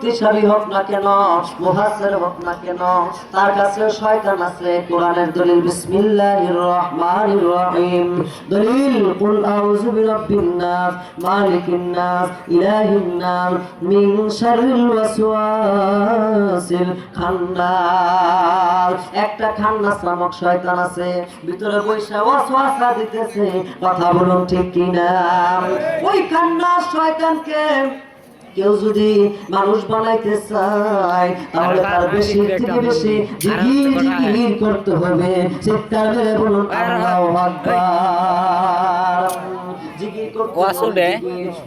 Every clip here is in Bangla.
শক্তিশালী হোক না কেন, মুফাসসির হোক না কেন, তার কাছে শয়তান আছে। কোরআনের দলিল বিসমিল্লাহির রহমানির রহিম। দলিল কুল আউযু বিরাব্বিন নাস মালিকিন নাস ইলাহিন নাস মিন শাররিল ওয়াসওয়াসিল খান্নাস। একটা খান্নাস নামক শয়তান আছে, ভিতরে বৈশা ওয়াসওয়াসা দিতেছে। কথা বলুন ঠিক কিনা? ওই খান্নাস শয়তানকে কেউ যদি মানুষ বানাইতে চায় তাহলে তার বেশি থেকে বেশি জিকির করতে হবে। চিৎকার করে বলুন আল্লাহু আকবার। জিকির করতে হবে,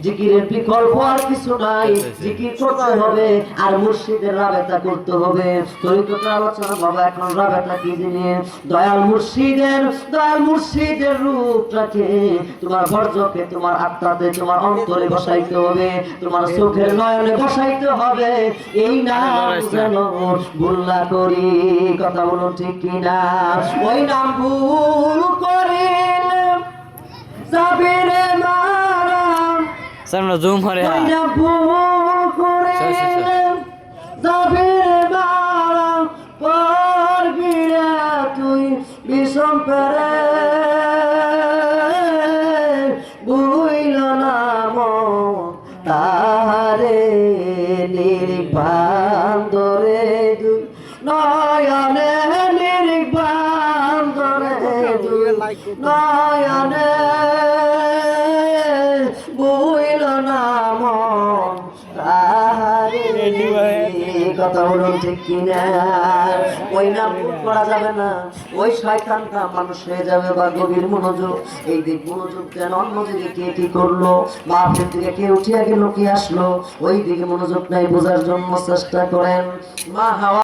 জিকিরের বিকল্প আর কিছু নাই। জিকির করতে হবে আর মুর্শিদের রাবেতা করতে হবে। তরিকতের আলোচনা বাবা, এখন রাবেতা কি জিনিস? দয়াল মুর্শিদের রূপটাকে তোমার বর্জকে তোমার আত্মাতে তোমার অন্তরে বসাইতে হবে, তোমার চোখের নয়নে বসাইতে হবে। এই নাম যেন ভুল না করি। কথা বলুন ঠিক কিনা? ওই নাম ভুল করিলে যাবে রে মারা। সামনে জুম করে ওই নাম ভুল করিলে যাবে রে মারা। পড়বি রে তুই বিষম পেরে, বুইল নাম তারে নির্বাণ ধরে দুই নয়নে, নির্বাণ ধরে দুই নয়নে, বুইল নাম তারে। কথা বলুন ঠিক কিনা? ওই নাম করা যাবে না। ওই শয়তানটা মানুষ হয়ে যাবে বা গভীর মনোযোগ। এই দিক মনোযোগ দেন, অন্যদিকে কে কি করলো, মাহফিল থেকে কে উঠিয়া গেল, কে আসলো, ওই দিকে মনোযোগ নাই বোঝার জন্য চেষ্টা করেন। মা হাওয়া